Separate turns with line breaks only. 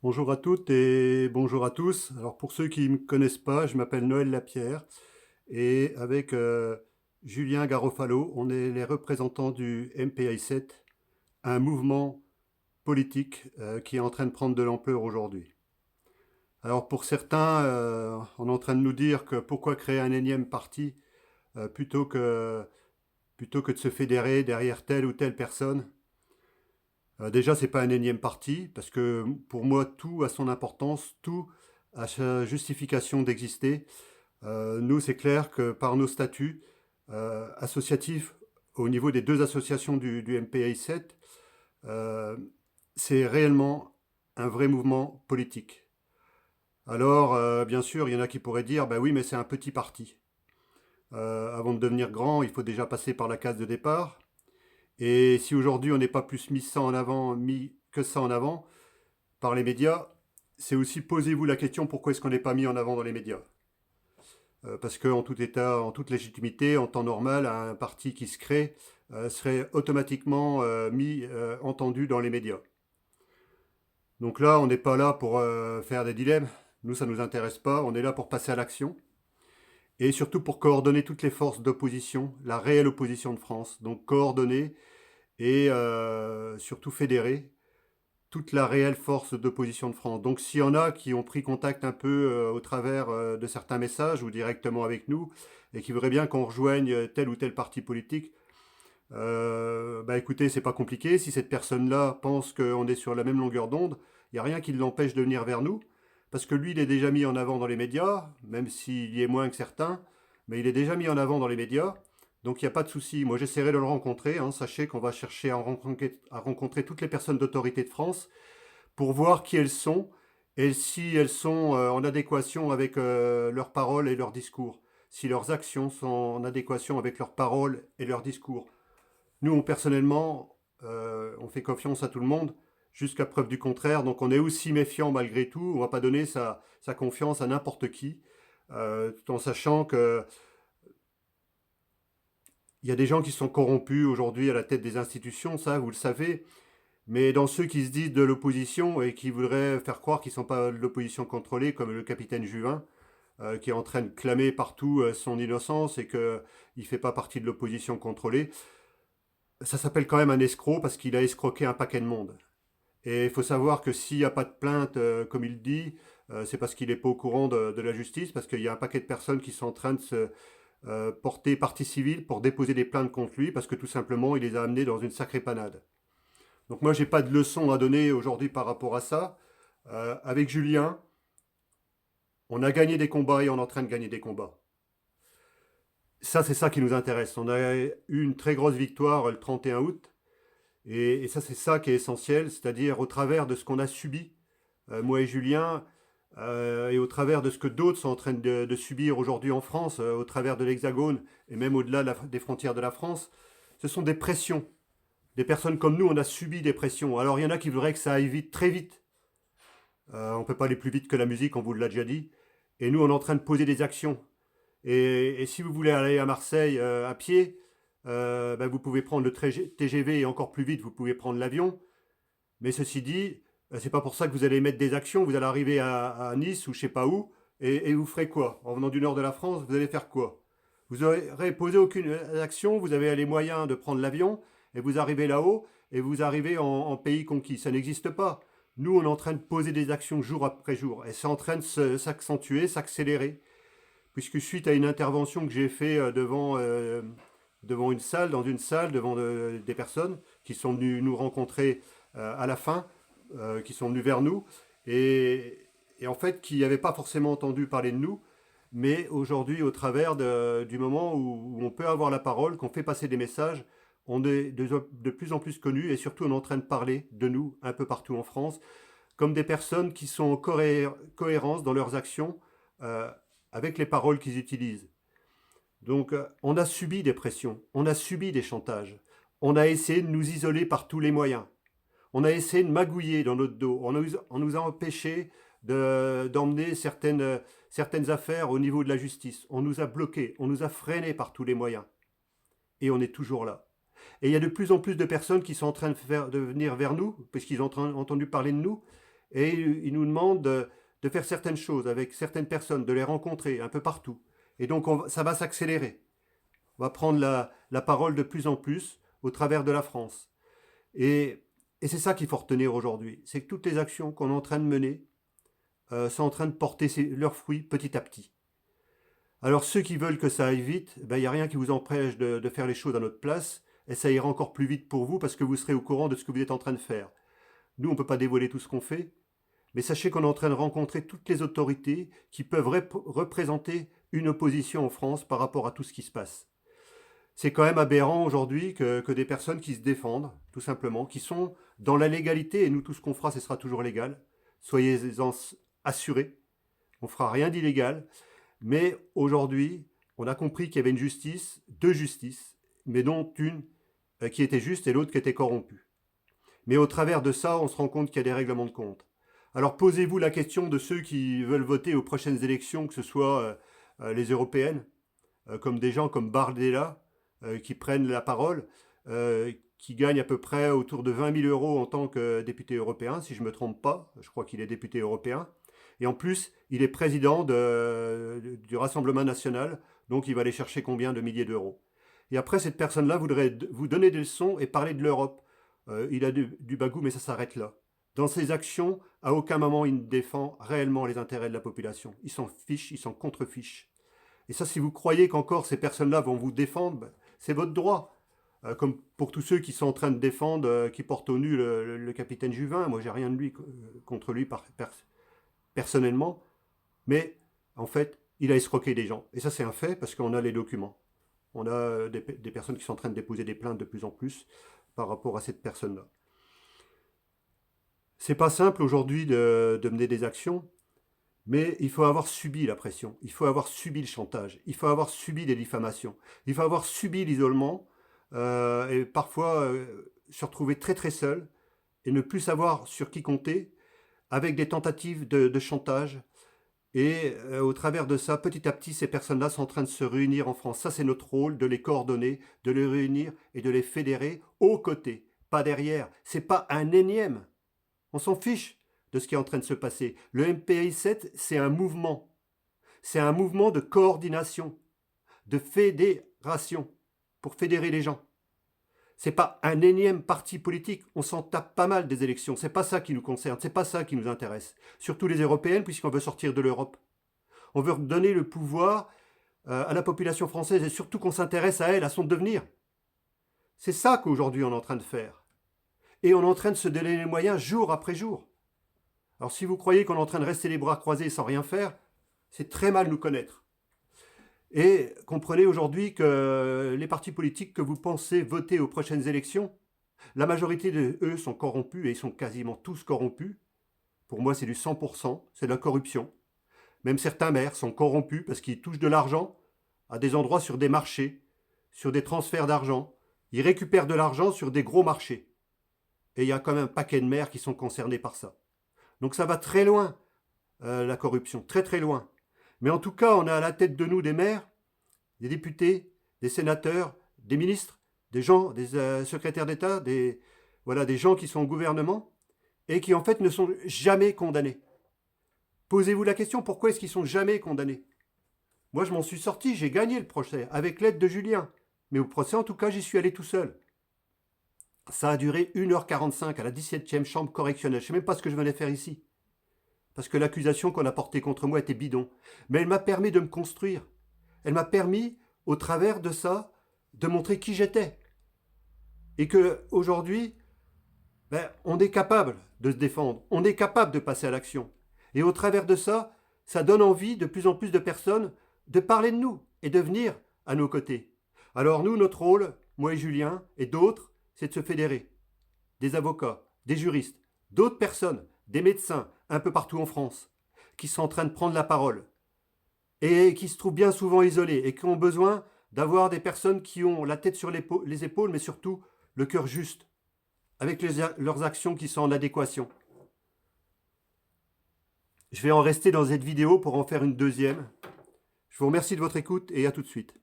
Bonjour à toutes et bonjour à tous. Alors pour ceux qui ne me connaissent pas, je m'appelle Noël Lapierre et avec Julien Garofalo, on est les représentants du MPI7, un mouvement politique qui est en train de prendre de l'ampleur aujourd'hui. Alors pour certains, on est en train de nous dire que pourquoi créer un énième parti euh, plutôt que, plutôt que de se fédérer derrière telle ou telle personne. Déjà, c'est pas un énième parti, parce que pour moi, tout a son importance, tout a sa justification d'exister. Nous, c'est clair que par nos statuts associatifs, au niveau des deux associations du MPI 7, euh, c'est réellement un vrai mouvement politique. Alors, bien sûr, il y en a qui pourraient dire, bah oui, mais c'est un petit parti. Avant de devenir grand, il faut déjà passer par la case de départ. Et si aujourd'hui on n'est pas plus mis ça en avant, mis que ça en avant, par les médias, c'est aussi posez-vous la question pourquoi est-ce qu'on n'est pas mis en avant dans les médias. Parce qu'en tout état, en toute légitimité, en temps normal, un parti qui se crée serait automatiquement entendu dans les médias. Donc là, on n'est pas là pour faire des dilemmes. Nous, ça ne nous intéresse pas. On est là pour passer à l'action. Et surtout pour coordonner toutes les forces d'opposition, la réelle opposition de France. Donc coordonner et surtout fédérer toute la réelle force d'opposition de France. Donc s'il y en a qui ont pris contact un peu au travers de certains messages ou directement avec nous et qui voudraient bien qu'on rejoigne tel ou tel parti politique, bah écoutez, c'est pas compliqué. Si cette personne-là pense qu'on est sur la même longueur d'onde, il n'y a rien qui l'empêche de venir vers nous. Parce que lui, il est déjà mis en avant dans les médias, même s'il y est moins que certains, mais il est déjà mis en avant dans les médias. Donc il n'y a pas de souci. Moi, j'essaierai de le rencontrer, hein. Sachez qu'on va chercher à rencontrer toutes les personnes d'autorité de France pour voir qui elles sont et si elles sont en adéquation avec leurs paroles et leurs discours, si leurs actions sont en adéquation avec leurs paroles et leurs discours. Nous, personnellement, on fait confiance à tout le monde jusqu'à preuve du contraire, donc on est aussi méfiant malgré tout, on ne va pas donner sa confiance à n'importe qui, tout en sachant qu'il y a des gens qui sont corrompus aujourd'hui à la tête des institutions, ça vous le savez. Mais dans ceux qui se disent de l'opposition et qui voudraient faire croire qu'ils ne sont pas de l'opposition contrôlée, comme le capitaine Juvin, qui est en train de clamer partout son innocence et qu'il ne fait pas partie de l'opposition contrôlée, ça s'appelle quand même un escroc parce qu'il a escroqué un paquet de monde. Et il faut savoir que s'il n'y a pas de plainte, comme il dit, c'est parce qu'il n'est pas au courant de la justice, parce qu'il y a un paquet de personnes qui sont en train de se porter partie civile pour déposer des plaintes contre lui, parce que tout simplement, il les a amenés dans une sacrée panade. Donc moi, j'ai pas de leçon à donner aujourd'hui par rapport à ça. Avec Julien, on a gagné des combats et on est en train de gagner des combats. Ça, c'est ça qui nous intéresse. On a eu une très grosse victoire le 31 août. Et ça, c'est ça qui est essentiel, c'est-à-dire au travers de ce qu'on a subi, moi et Julien, et au travers de ce que d'autres sont en train de subir aujourd'hui en France, au travers de l'Hexagone et même au-delà des frontières de la France, ce sont des pressions. Des personnes comme nous, on a subi des pressions. Alors il y en a qui voudraient que ça aille vite, très vite. On ne peut pas aller plus vite que la musique, on vous l'a déjà dit. Et nous, on est en train de poser des actions. Et si vous voulez aller à Marseille à pied, ben, vous pouvez prendre le TGV et encore plus vite, vous pouvez prendre l'avion. Mais ceci dit, c'est pas pour ça que vous allez mettre des actions. Vous allez arriver à Nice ou je sais pas où, et vous ferez quoi? En venant du nord de la France, vous allez faire quoi? Vous n'aurez posé aucune action, vous avez les moyens de prendre l'avion, et vous arrivez là-haut, et vous arrivez en pays conquis. Ça n'existe pas. Nous, on est en train de poser des actions jour après jour, et c'est en train de s'accentuer, s'accélérer. Puisque suite à une intervention que j'ai fait devant une salle, dans une salle, devant des personnes qui sont venues nous rencontrer à la fin, qui sont venues vers nous, et, et en fait qui n'avaient pas forcément entendu parler de nous, mais aujourd'hui, au travers du moment où on peut avoir la parole, qu'on fait passer des messages, on est de plus en plus connus et surtout on est en train de parler de nous un peu partout en France, comme des personnes qui sont en cohérence dans leurs actions euh, avec les paroles qu'ils utilisent. Donc on a subi des pressions, on a subi des chantages, on a essayé de nous isoler par tous les moyens, on a essayé de magouiller dans notre dos, on nous a empêché d'emmener certaines affaires au niveau de la justice, on nous a bloqués, on nous a freinés par tous les moyens, et on est toujours là. Et il y a de plus en plus de personnes qui sont en train de venir vers nous, puisqu'ils ont entendu parler de nous, et ils nous demandent de faire certaines choses avec certaines personnes, de les rencontrer un peu partout. Et donc ça va s'accélérer. On va prendre la parole de plus en plus au travers de la France. Et c'est ça qu'il faut retenir aujourd'hui. C'est que toutes les actions qu'on est en train de mener sont en train de porter leurs fruits petit à petit. Alors ceux qui veulent que ça aille vite, il n'y a rien qui vous empêche de faire les choses à notre place, et ça ira encore plus vite pour vous parce que vous serez au courant de ce que vous êtes en train de faire. Nous, on ne peut pas dévoiler tout ce qu'on fait, mais sachez qu'on est en train de rencontrer toutes les autorités qui peuvent représenter une opposition en France par rapport à tout ce qui se passe. C'est quand même aberrant aujourd'hui que des personnes qui se défendent, tout simplement, qui sont dans la légalité, et nous, tout ce qu'on fera, ce sera toujours légal. Soyez-en assurés, on ne fera rien d'illégal. Mais aujourd'hui, on a compris qu'il y avait une justice, deux justices, mais dont une qui était juste et l'autre qui était corrompue. Mais au travers de ça, on se rend compte qu'il y a des règlements de compte. Alors posez-vous la question de ceux qui veulent voter aux prochaines élections, que ce soit les européennes, comme des gens comme Bardella, qui prennent la parole, qui gagnent à peu près autour de 20 000 euros en tant que député européen, si je ne me trompe pas, je crois qu'il est député européen. Et en plus, il est président du Rassemblement national, donc il va aller chercher combien de milliers d'euros. Et après, cette personne-là voudrait vous donner des leçons et parler de l'Europe. Il a du bagou, mais ça s'arrête là. Dans ses actions, à aucun moment il ne défend réellement les intérêts de la population. Il s'en fiche, il s'en contrefiche. Et ça, si vous croyez qu'encore ces personnes-là vont vous défendre, c'est votre droit. Comme pour tous ceux qui sont en train de défendre, qui portent au nu le capitaine Juvin. Moi, j'ai rien de lui contre lui personnellement, mais en fait, il a escroqué des gens. Et ça, c'est un fait parce qu'on a les documents. On a des personnes qui sont en train de déposer des plaintes de plus en plus par rapport à cette personne-là. C'est pas simple aujourd'hui de mener des actions, mais il faut avoir subi la pression, il faut avoir subi le chantage, il faut avoir subi des diffamations, il faut avoir subi l'isolement et parfois se retrouver très très seul et ne plus savoir sur qui compter avec des tentatives de chantage. Et au travers de ça, petit à petit, ces personnes-là sont en train de se réunir en France. Ça, c'est notre rôle, de les coordonner, de les réunir et de les fédérer aux côtés, pas derrière. C'est pas un énième. On s'en fiche de ce qui est en train de se passer. Le MPI 7, c'est un mouvement. C'est un mouvement de coordination, de fédération, pour fédérer les gens. C'est pas un énième parti politique. On s'en tape pas mal des élections. C'est pas ça qui nous concerne. C'est pas ça qui nous intéresse. Surtout les Européennes, puisqu'on veut sortir de l'Europe. On veut donner le pouvoir à la population française et surtout qu'on s'intéresse à elle, à son devenir. C'est ça qu'aujourd'hui on est en train de faire. Et on est en train de se donner les moyens jour après jour. Alors si vous croyez qu'on est en train de rester les bras croisés sans rien faire, c'est très mal nous connaître. Et comprenez aujourd'hui que les partis politiques que vous pensez voter aux prochaines élections, la majorité d'eux sont corrompus et ils sont quasiment tous corrompus. Pour moi, c'est du 100%, c'est de la corruption. Même certains maires sont corrompus parce qu'ils touchent de l'argent à des endroits sur des marchés, sur des transferts d'argent. Ils récupèrent de l'argent sur des gros marchés. Et il y a quand même un paquet de maires qui sont concernés par ça. Donc ça va très loin, la corruption, très très loin. Mais en tout cas, on a à la tête de nous des maires, des députés, des sénateurs, des ministres, des gens, des secrétaires d'État, des gens qui sont au gouvernement et qui en fait ne sont jamais condamnés. Posez-vous la question, pourquoi est-ce qu'ils sont jamais condamnés? Moi, je m'en suis sorti, j'ai gagné le procès, avec l'aide de Julien. Mais au procès, en tout cas, j'y suis allé tout seul. Ça a duré 1h45 à la 17e chambre correctionnelle. Je ne sais même pas ce que je venais faire ici. Parce que l'accusation qu'on a portée contre moi était bidon. Mais elle m'a permis de me construire. Elle m'a permis, au travers de ça, de montrer qui j'étais. Et qu'aujourd'hui, on est capable de se défendre. On est capable de passer à l'action. Et au travers de ça, ça donne envie de plus en plus de personnes de parler de nous et de venir à nos côtés. Alors nous, notre rôle, moi et Julien et d'autres, c'est de se fédérer. Des avocats, des juristes, d'autres personnes, des médecins, un peu partout en France, qui sont en train de prendre la parole et qui se trouvent bien souvent isolés et qui ont besoin d'avoir des personnes qui ont la tête sur les épaules, mais surtout le cœur juste, avec leurs actions qui sont en adéquation. Je vais en rester dans cette vidéo pour en faire une deuxième. Je vous remercie de votre écoute et à tout de suite.